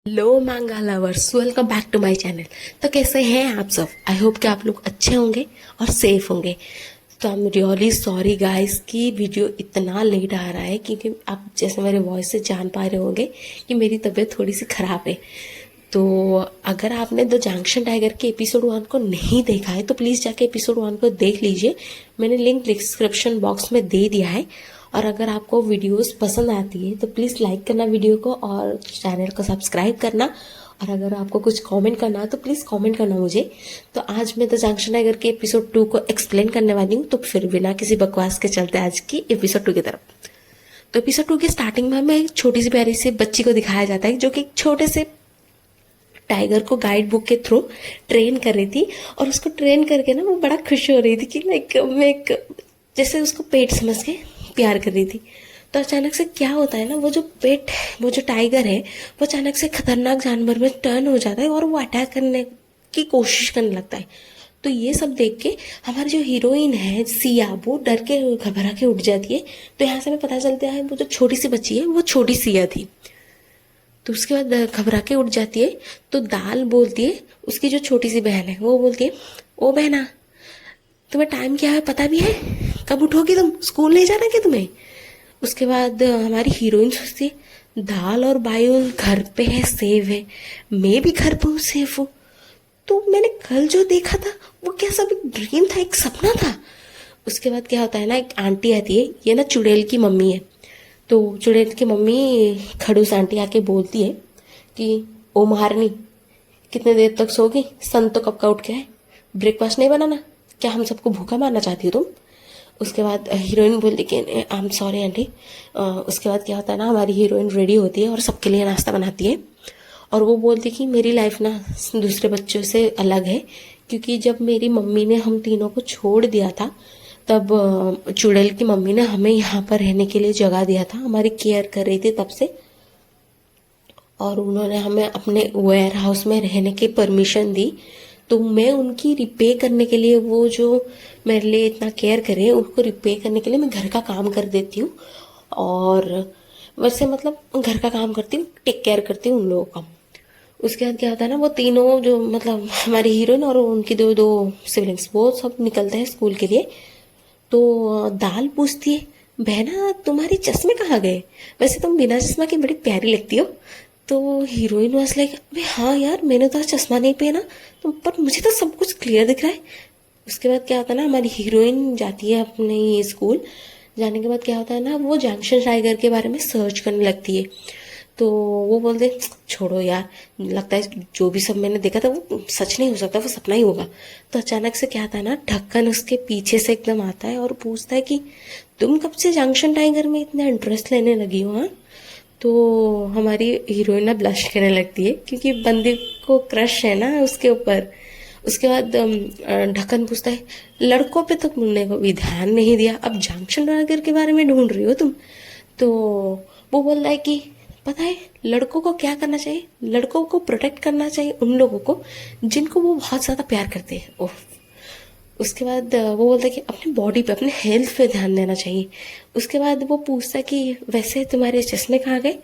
Hello manga lovers, welcome back to my channel. तो कैसे हैं आप सब? आई होप कि आप लोग अच्छे होंगे और सेफ होंगे। तो I am really sorry guys कि वीडियो इतना लेट आ रहा है, क्योंकि आप जैसे मेरे वॉइस से जान पा रहे होंगे कि मेरी तबीयत थोड़ी सी ख़राब है। तो अगर आपने द जंक्शन टाइगर के एपिसोड 1 को नहीं देखा है तो प्लीज़ जाके एपिसोड 1 को देख लीजिए। मैंने लिंक डिस्क्रिप्शन बॉक्स में दे दिया है। और अगर आपको वीडियोस पसंद आती है तो प्लीज़ लाइक करना वीडियो को और चैनल को सब्सक्राइब करना। और अगर आपको कुछ कमेंट करना है तो प्लीज़ कमेंट करना मुझे। तो आज मैं द जंक्शन टाइगर के एपिसोड 2 को एक्सप्लेन करने वाली हूँ। तो फिर बिना किसी बकवास के चलते आज की एपिसोड 2 की तरफ। तो एपिसोड 2 के स्टार्टिंग में हमें एक छोटी सी प्यारी सी बच्ची को दिखाया जाता है, जो कि एक छोटे से टाइगर को गाइड बुक के थ्रू ट्रेन कर रही थी। और उसको ट्रेन करके ना वो बड़ा खुश हो रही थी कि लाइक मैं एक जैसे उसको पेट समझ के प्यार कर रही थी। तो अचानक से क्या होता है ना, वो जो टाइगर है वो अचानक से खतरनाक जानवर में टर्न हो जाता है और वो अटैक करने की कोशिश करने लगता है। तो ये सब देख के हमारी जो हीरोइन है सिया, वो डर के घबरा के उठ जाती है। तो यहाँ से हमें पता चलता है वो जो छोटी सी बच्ची है वो छोटी सिया थी। तो उसके बाद घबरा के उठ जाती है। तो दाल बोलती है, उसकी जो छोटी सी बहन है वो बोलती है, ओ बहना, तुम्हें टाइम क्या है पता भी है? कब उठोगी तुम? स्कूल नहीं जाना क्या तुम्हें? उसके बाद हमारी हीरोइन सोचती है, दाल और बायो घर पे है, सेव है, मैं भी घर पे हूँ, सेफ हूँ। तो मैंने कल जो देखा था वो क्या सब एक ड्रीम था, एक सपना था? उसके बाद क्या होता है ना, एक आंटी आती है, ये ना चुड़ैल की मम्मी है। तो चुड़ैल की मम्मी खड़ूस आंटी आके बोलती है कि ओ महारानी, कितने देर तक सोगी? सन तो कब का उठ गया है, ब्रेकफास्ट नहीं बनाना क्या? हम सबको भूखा मारना चाहती हो तुम? उसके बाद हीरोइन बोलती कि आई एम सॉरी आंटी। उसके बाद क्या होता है ना, हमारी हीरोइन रेडी होती है और सबके लिए नाश्ता बनाती है। और वो बोलती कि मेरी लाइफ ना दूसरे बच्चों से अलग है, क्योंकि जब मेरी मम्मी ने हम तीनों को छोड़ दिया था तब चुड़ैल की मम्मी ने हमें यहाँ पर रहने के लिए जगह दिया था, हमारी केयर कर रही थी तब से। और उन्होंने हमें अपने वेयर हाउस में रहने की परमिशन दी। तो मैं उनकी रिपे करने के लिए, वो जो मेरे लिए इतना केयर करे, उनको रिपे करने के लिए मैं घर का काम कर देती हूँ। और वैसे मतलब घर का काम करती हूँ, टेक केयर करती हूँ उन लोगों का। उसके बाद क्या होता है ना, वो तीनों जो मतलब हमारी हीरोइन और उनकी दो दो सिबलिंग्स, वो सब निकलते हैं स्कूल के लिए। तो दाल पूछती है, बहना तुम्हारे चश्मे कहाँ गए? वैसे तुम बिना चश्मा के बड़ी प्यारी लगती हो। तो हीरोइन वाज लाइक, अबे हाँ यार, मैंने तो आज चश्मा नहीं पहना, तो पर मुझे तो सब कुछ क्लियर दिख रहा है। उसके बाद क्या होता है ना, हमारी हीरोइन जाती है अपने स्कूल। जाने के बाद क्या होता है ना, वो जंक्शन टाइगर के बारे में सर्च करने लगती है। तो वो बोलते, छोड़ो यार, लगता है जो भी सब मैंने देखा था वो सच नहीं हो सकता, वो सपना ही होगा। तो अचानक से क्या आता है ना, ढक्कन उसके पीछे से एकदम आता है और पूछता है कि तुम कब से जंक्शन टाइगर में इतना इंटरेस्ट लेने लगी हो? हाँ। तो हमारी हीरोइन ना ब्लश करने लगती है, क्योंकि बंदे को क्रश है ना उसके ऊपर। उसके बाद ढक्कन पूछता है, लड़कों पे तो तुमने कभी ध्यान नहीं दिया, अब जंक्शन टाइगर के बारे में ढूंढ रही हो तुम? तो वो बोल रहा है कि पता है लड़कों को क्या करना चाहिए? लड़कों को प्रोटेक्ट करना चाहिए उन लोगों को जिनको वो बहुत ज़्यादा प्यार करते हैं। ओह। उसके बाद वो बोलता है कि अपनी बॉडी पे, अपने हेल्थ पे ध्यान देना चाहिए। उसके बाद वो पूछता है कि वैसे तुम्हारे चश्मे कहाँ गए?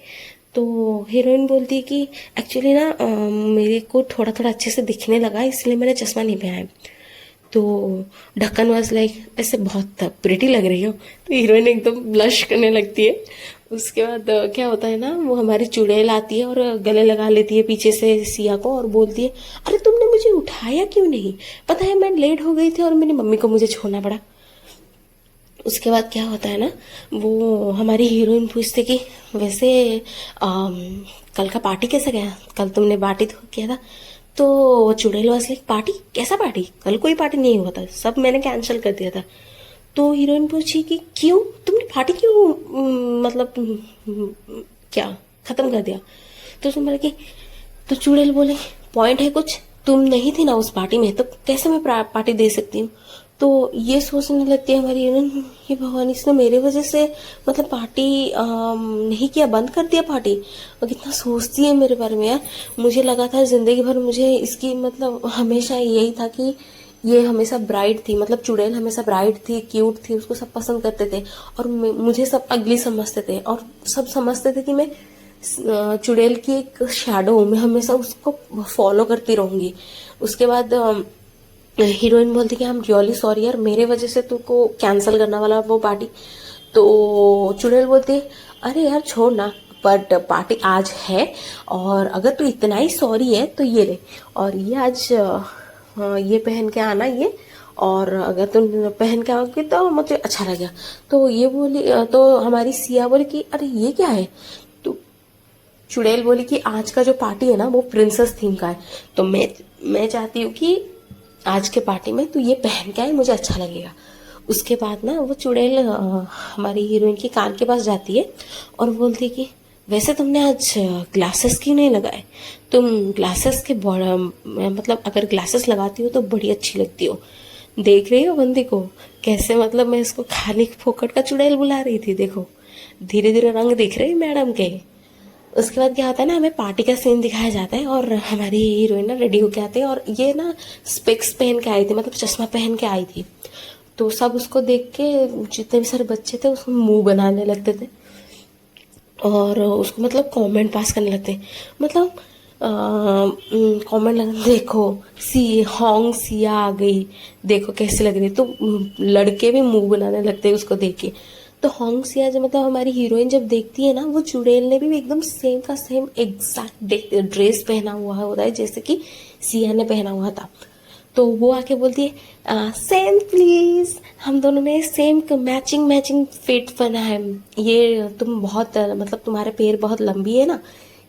तो हीरोइन बोलती है कि एक्चुअली ना मेरे को थोड़ा थोड़ा अच्छे से दिखने लगा, इसलिए मैंने चश्मा नहीं पहना है। तो ढक्कन वाज लाइक, ऐसे बहुत प्रिटी लग रही हो। तो हीरोइन एकदम ब्लश करने लगती है। उसके बाद क्या होता है ना, वो हमारी चुड़ैल आती है और गले लगा लेती है पीछे से सिया को और बोलती है, अरे तुमने मुझे उठाया क्यों नहीं? पता है मैं लेट हो गई थी और मेरी मम्मी को मुझे छोड़ना पड़ा। उसके बाद क्या होता है ना, वो हमारी हीरोइन पूछते कि वैसे कल का पार्टी कैसा गया? कल तुमने पार्टी तो किया था। तो चुड़ैल वाज लाइक, पार्टी? कैसा पार्टी? कल कोई पार्टी नहीं हुआ था, सब मैंने कैंसिल कर दिया था। तो हीरोइन पूछी कि क्यों, तुमने पार्टी क्यों मतलब क्या खत्म कर दिया? तो तुम बोले कि, तो चुड़ैल बोले, पॉइंट है कुछ? तुम नहीं थी ना उस पार्टी में, तो कैसे मैं पार्टी दे सकती हूँ? तो ये सोचने लगती है हमारी हीरोइन, ये भगवान, इसने मेरे वजह से मतलब पार्टी नहीं किया, बंद कर दिया पार्टी। और कितना सोचती है मेरे बारे में यार। मुझे लगा था जिंदगी भर मुझे इसकी मतलब हमेशा यही था कि ये हमेशा ब्राइट थी, मतलब चुड़ैल हमेशा ब्राइट थी, क्यूट थी, उसको सब पसंद करते थे। और मुझे सब अगली समझते थे और सब समझते थे कि मैं चुड़ैल की एक शैडो हूँ, मैं हमेशा उसको फॉलो करती रहूंगी। उसके बाद हीरोइन बोलती कि आई एम रियली सॉरी यार, मेरे वजह से तुमको कैंसिल करना वाला वो पार्टी। तो चुड़ैल बोलती अरे यार छोड़ ना, बट पार्टी आज है, और अगर तू इतना ही सॉरी है तो ये ले, और ये आज ये पहन के आना ये, और अगर तुम पहन के आओगे तो मुझे अच्छा लगेगा। तो ये बोली तो हमारी सिया बोली कि अरे ये क्या है। तो चुड़ैल बोली कि आज का जो पार्टी है ना वो प्रिंसेस थीम का है, तो मैं चाहती हूँ कि आज के पार्टी में तू ये पहन के आए, मुझे अच्छा लगेगा। उसके बाद ना वो चुड़ैल हमारी हीरोइन के कान के पास जाती है और बोलती है कि वैसे तुमने आज ग्लासेस क्यों नहीं लगाए, तुम ग्लासेस के मतलब अगर ग्लासेस लगाती हो तो बड़ी अच्छी लगती हो। देख रही हो बंदी को कैसे, मतलब मैं इसको खाली फोकट का चुड़ैल बुला रही थी, देखो धीरे धीरे रंग दिख रहे हैं मैडम के। उसके बाद क्या होता है ना, हमें पार्टी का सीन दिखाया जाता है और हमारी हीरोइन ना रेडी होके आती है, और ये ना स्पेक्स पहन के आई थी, मतलब चश्मा पहन के आई थी। तो सब उसको देख के, जितने भी सारे बच्चे थे उसको मुंह बनाने लगते थे और उसको मतलब कमेंट पास करने लगते, मतलब कमेंट लगा देखो हॉन्ग सिया आ गई, देखो कैसी लग रही है। तो लड़के भी मुंह बनाने लगते हैं उसको देख के। तो हॉन्ग सिया जो मतलब हमारी हीरोइन जब देखती है ना, वो चुड़ैल ने भी एकदम सेम का सेम एग्जैक्ट ड्रेस पहना हुआ होता है जैसे कि सिया ने पहना हुआ था। तो वो आके बोलती है सेम प्लीज, हम दोनों ने सेम मैचिंग मैचिंग फिट पहना है, ये तुम बहुत मतलब तुम्हारे पैर बहुत लंबी है ना,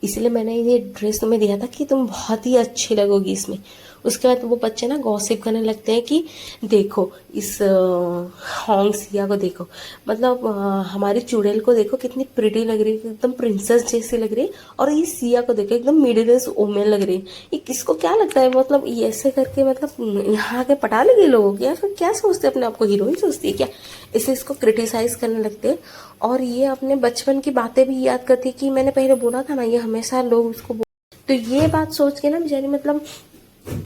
इसलिए मैंने ये ड्रेस तुम्हें दिया था कि तुम बहुत ही अच्छी लगोगी इसमें। उसके बाद वो बच्चे ना गॉसिप करने लगते हैं कि देखो इस हॉन्ग सिया को देखो, मतलब हमारी चुड़ैल को देखो कितनी प्रिटी लग रही है, एकदम प्रिंसेस जैसी लग रही है, और ये सिया को देखो एकदम मिडिल एज वुमेन लग रही है। ये किसको क्या लगता है, मतलब ये ऐसे करके मतलब यहाँ आके पटा लेगी लोगों की, या फिर क्या सोचते हैं अपने आप को हीरोइन सोचती है क्या, इसे इसको क्रिटिसाइज करने लगते हैं। और ये अपने बचपन की बातें भी याद करती कि मैंने पहले बोला था ना, ये हमेशा लोग उसको तो ये बात सोच के ना बेचारी मतलब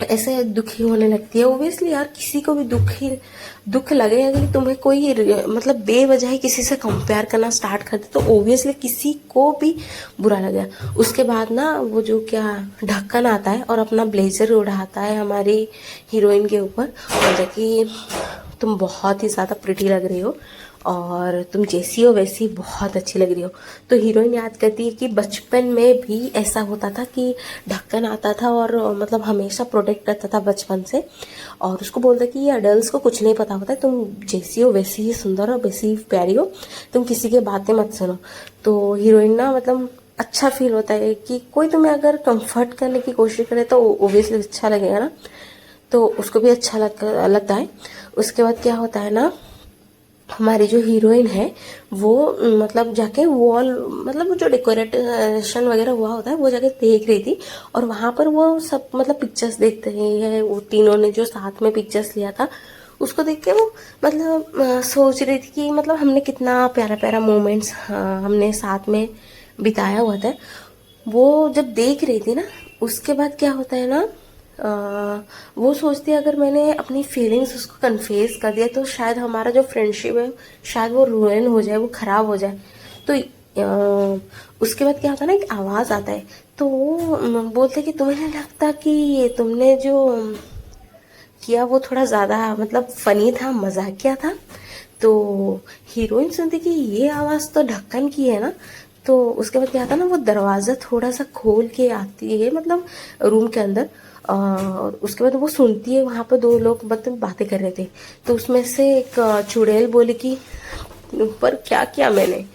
ऐसे दुखी होने लगती है। ओब्वियसली यार किसी को भी दुख लगेगा कि तुम्हें कोई मतलब बेवजह ही किसी से कंपेयर करना स्टार्ट कर दे, तो ओब्वियसली किसी को भी बुरा लगेगा। उसके बाद ना वो जो क्या ढक्कन आता है और अपना ब्लेजर उड़ाता है हमारी हीरोइन के ऊपर, और कि तुम बहुत ही ज़्यादा प्रिटी लग रही हो और तुम जैसी हो वैसी बहुत अच्छी लग रही हो। तो हीरोइन याद करती है कि बचपन में भी ऐसा होता था कि ढक्कन आता था और मतलब हमेशा प्रोटेक्ट करता था बचपन से, और उसको बोलता कि ये अडल्ट को कुछ नहीं पता होता है, तुम जैसी हो वैसी ही सुंदर हो, वैसी ही प्यारी हो, तुम किसी की बातें मत सुनो। तो हीरोइन ना मतलब अच्छा फील होता है कि कोई तुम्हें अगर कंफर्ट करने की कोशिश करे तो ओब्वियसली अच्छा लगेगा ना, तो उसको भी अच्छा लगता है। उसके बाद क्या होता है ना, हमारी जो हीरोइन है वो मतलब जाके वॉल मतलब जो डेकोरेशन वगैरह हुआ होता है वो जाके देख रही थी, और वहां पर वो सब मतलब पिक्चर्स देखते हैं, वो तीनों ने जो साथ में पिक्चर्स लिया था उसको देख के वो मतलब सोच रही थी कि मतलब हमने कितना प्यारा प्यारा मोमेंट्स हमने साथ में बिताया हुआ था। वो जब देख रही थी ना, उसके बाद क्या होता है ना, वो सोचती है अगर मैंने अपनी फीलिंग्स उसको कन्फेस कर दिया तो शायद हमारा जो फ्रेंडशिप है शायद वो रुइन हो जाए, वो खराब हो जाए। तो उसके बाद क्या होता है ना, एक आवाज़ आता है, तो वो बोलते कि तुम्हें नहीं लगता कि तुमने जो किया वो थोड़ा ज़्यादा मतलब फनी था, मजाकिया था। तो हीरोइन सुनती कि ये आवाज़ तो ढक्कन की है ना। तो उसके बाद क्या था ना, वो दरवाज़ा थोड़ा सा खोल के आती है मतलब रूम के अंदर, और उसके बाद वो सुनती है वहाँ पर दो लोग मतलब बातें कर रहे थे। तो उसमें से एक चुड़ैल बोली कि ऊपर क्या किया मैंने।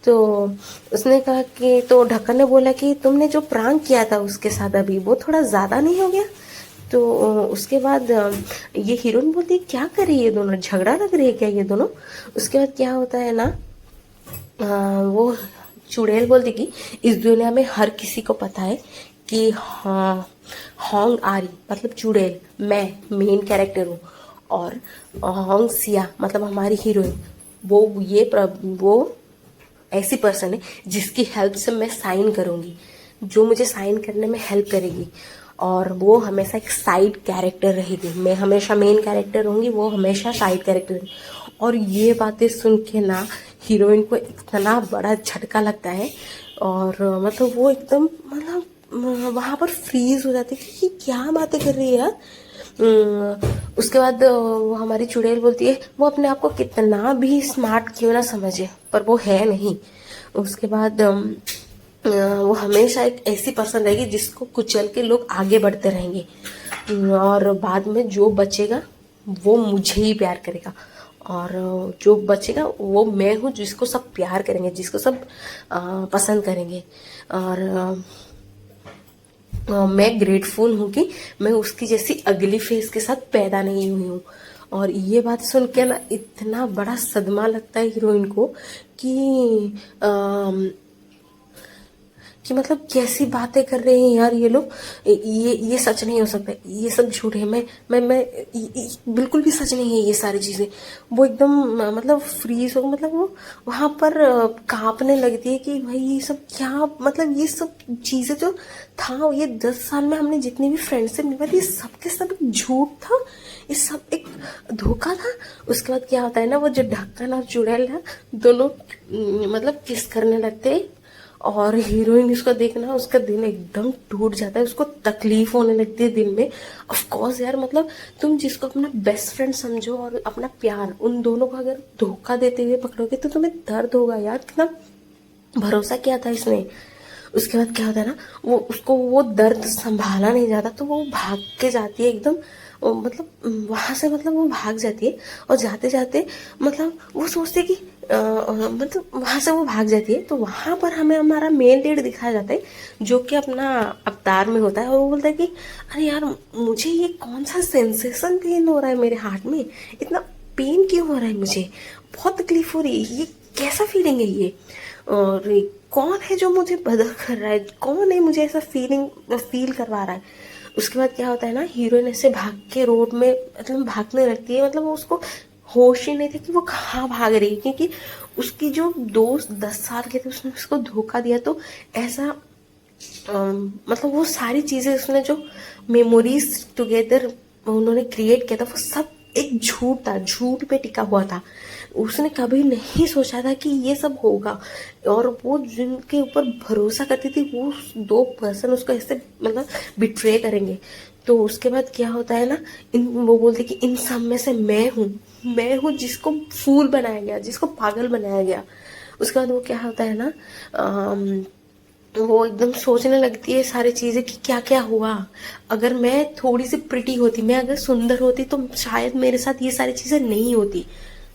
तो उसने कहा कि, तो ढक्कन ने बोला कि तुमने जो प्रांक किया था उसके साथ अभी वो थोड़ा ज़्यादा नहीं हो गया। तो उसके बाद ये हीरोइन बोलती है क्या कर रही है, ये दोनों झगड़ा लग रही है क्या ये दोनों। उसके बाद क्या होता है ना, वो चुड़ैल बोलती कि इस दुनिया में हर किसी को पता है कि हाँ हॉन्ग आरी मतलब चुड़ैल मैं मेन कैरेक्टर हूँ, और हॉन्ग सिया मतलब हमारी हीरोइन वो ऐसी पर्सन है जिसकी हेल्प से मैं साइन करूँगी, जो मुझे साइन करने में हेल्प करेगी, और वो हमेशा एक साइड कैरेक्टर रहेगी, मैं हमेशा मेन कैरेक्टर रहूँगी, वो हमेशा साइड कैरेक्टर रहेगी। और ये बातें सुन के ना हीरोइन को इतना बड़ा झटका लगता है, और मतलब वो एकदम मतलब वहाँ पर फ्रीज हो जाती है कि क्या बातें कर रही है यार। उसके बाद वो हमारी चुड़ैल बोलती है वो अपने आप को कितना भी स्मार्ट क्यों ना समझे पर वो है नहीं। उसके बाद वो हमेशा एक ऐसी पर्सन रहेगी जिसको कुचल के लोग आगे बढ़ते रहेंगे, और बाद में जो बचेगा वो मुझे ही प्यार करेगा, और जो बचेगा वो मैं हूँ जिसको सब प्यार करेंगे, जिसको सब पसंद करेंगे। और मैं ग्रेटफुल हूँ कि मैं उसकी जैसी अगली फेस के साथ पैदा नहीं हुई हूँ। और ये बात सुन के ना इतना बड़ा सदमा लगता है हीरोइन को कि कि मतलब कैसी बातें कर रहे हैं यार ये लोग। ये सच नहीं हो सकता, ये सब झूठ है। मैं बिल्कुल भी सच नहीं है ये सारी चीज़ें। वो एकदम मतलब फ्रीज हो, मतलब वो वहाँ पर कांपने लगती है कि भाई ये सब क्या, मतलब ये सब चीज़ें जो था ये 10 साल में हमने जितनी भी फ्रेंडशिप निभाई ये सब के सब एक झूठ था, ये सब एक धोखा था। उसके बाद क्या होता है ना, वो जो ढक्कन और चुड़ैल है दोनों मतलब किस करने लगते हैं, और हीरोइन इसको देखना उसका दिल एकदम टूट जाता है, उसको तकलीफ होने लगती है दिल में। ऑफ कोर्स यार, मतलब तुम जिसको अपना बेस्ट फ्रेंड समझो और अपना प्यार, उन दोनों को अगर धोखा देते हुए पकड़ोगे तो तुम्हें दर्द होगा यार। कितना भरोसा किया था इसने। उसके बाद क्या होता है ना, वो उसको वो दर्द संभाला नहीं जाता तो वो भाग के जाती है एकदम, मतलब वहां से, मतलब वो भाग जाती है। और जाते जाते मतलब वो सोचते कि मतलब वहां से वो भाग जाती है तो वहां पर हमें हमारा मेन लीड दिखाया जाता है जो कि अपना अवतार में होता है। और वो बोलता है कि अरे यार मुझे ये कौन सा सेंसेशन फील हो रहा है मेरे हार्ट में, इतना पेन क्यों हो रहा है, मुझे बहुत तकलीफ हो रही है, ये कैसा फीलिंग है ये, और कौन है जो मुझे बदल कर रहा है, कौन है मुझे ऐसा फील करवा रहा है। उसके बाद क्या होता है ना, हीरोइन ऐसे भाग के रोड में मतलब भागने लगती है, मतलब वो उसको होश ही नहीं था कि वो कहाँ भाग रही है, क्योंकि उसकी जो दोस्त 10 साल के थे उसने उसको धोखा दिया। तो ऐसा मतलब वो सारी चीजें उसने जो मेमोरीज टुगेदर उन्होंने क्रिएट किया था वो सब एक झूठ था, झूठ पे टिका हुआ था। उसने कभी नहीं सोचा था कि ये सब होगा, और वो जिनके ऊपर भरोसा करती थी वो 2 पर्सन उसको ऐसे मतलब बिट्रे करेंगे। तो उसके बाद क्या होता है ना, वो बोलते कि इन सब में से मैं हूँ जिसको फूल बनाया गया, जिसको पागल बनाया गया। उसके बाद वो क्या होता है ना, वो एकदम सोचने लगती है सारी चीजें कि क्या क्या हुआ, अगर मैं थोड़ी सी प्रिटी होती, मैं अगर सुंदर होती तो शायद मेरे साथ ये सारी चीजें नहीं होती।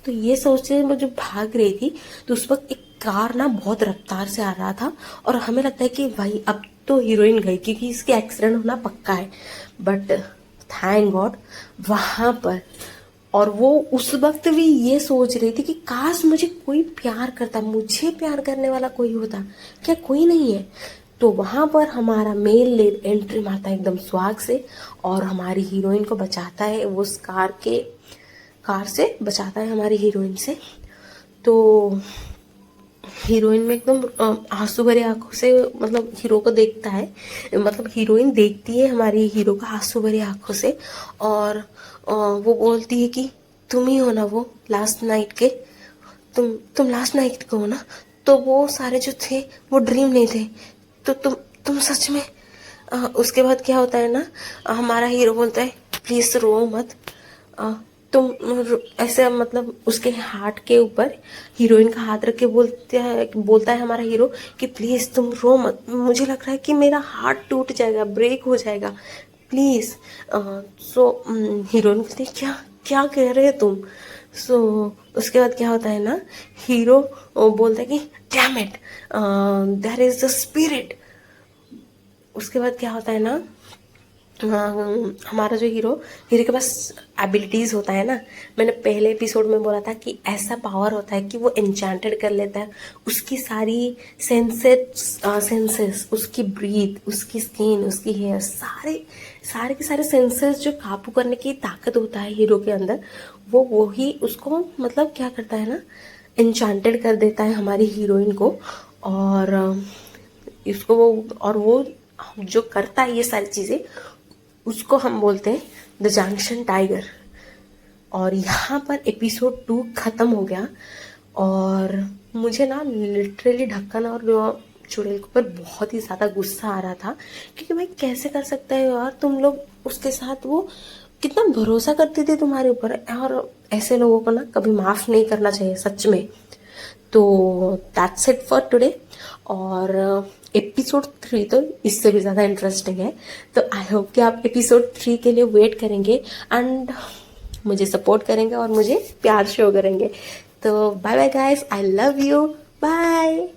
तो ये सोचते वो जब भाग रही थी तो उस वक्त एक कार ना बहुत रफ्तार से आ रहा था, और हमें लगता है कि भाई अब तो हीरोइन गई क्योंकि इसके एक्सीडेंट होना पक्का है। बट थैंक गॉड वहां पर, और वो उस वक्त भी ये सोच रही थी कि काश मुझे कोई प्यार करता, मुझे प्यार करने वाला कोई होता, क्या कोई नहीं है। तो वहां पर हमारा मेल लीड एंट्री मारता है एकदम स्वाग से, और हमारी हीरोइन को बचाता है, वो उस कार से बचाता है हमारी हीरोइन से। तो हीरोइन में एकदम आंसू भरे आंखों से मतलब हीरो को देखता है, मतलब हीरोइन देखती है हमारी हीरो का आंसू भरे आंखों से, और वो बोलती है कि तुम ही हो ना वो लास्ट नाइट के, तुम लास्ट नाइट के हो ना। तो वो सारे जो थे वो ड्रीम नहीं थे, तो तुम सच में उसके बाद क्या होता है ना, हमारा हीरो बोलता है प्लीज रो मत, तुम ऐसे मतलब उसके हार्ट के ऊपर हीरोइन का हाथ रख के बोलता है हमारा हीरो कि प्लीज तुम रो मत, मुझे लग रहा है कि मेरा हार्ट टूट जाएगा, ब्रेक हो जाएगा, प्लीज। सो हीरोइन कहती है क्या क्या कह रहे हो तुम। सो उसके बाद क्या होता है ना, हीरो बोलता है कि damn it there is the spirit. उसके बाद क्या होता है ना, हमारा जो हीरो के पास एबिलिटीज होता है ना, मैंने पहले एपिसोड में बोला था कि ऐसा पावर होता है कि वो एन्चांटेड कर लेता है उसकी सारी सेंसेस, उसकी ब्रीथ, उसकी स्किन, उसकी हेयर, सारे के सारे सेंसेस जो काबू करने की ताकत होता है हीरो के अंदर, वो ही उसको मतलब क्या करता है ना, एन्चांटेड कर देता है हमारी हीरोइन को। और इसको वो जो करता है ये सारी चीजें उसको हम बोलते हैं द जंक्शन टाइगर। और यहाँ पर एपिसोड 2 खत्म हो गया, और मुझे ना लिटरली ढक्कन और चुड़ैल के ऊपर बहुत ही ज़्यादा गुस्सा आ रहा था, क्योंकि भाई कैसे कर सकते हो यार तुम लोग उसके साथ, वो कितना भरोसा करती थी तुम्हारे ऊपर, और ऐसे लोगों को ना कभी माफ़ नहीं करना चाहिए सच में। तो दैट्स इट फॉर टुडे। और एपिसोड 3 तो इससे भी ज़्यादा इंटरेस्टिंग है, तो आई होप कि आप एपिसोड 3 के लिए वेट करेंगे एंड मुझे सपोर्ट करेंगे और मुझे प्यार शो करेंगे। तो bye bye guys, I love you, bye.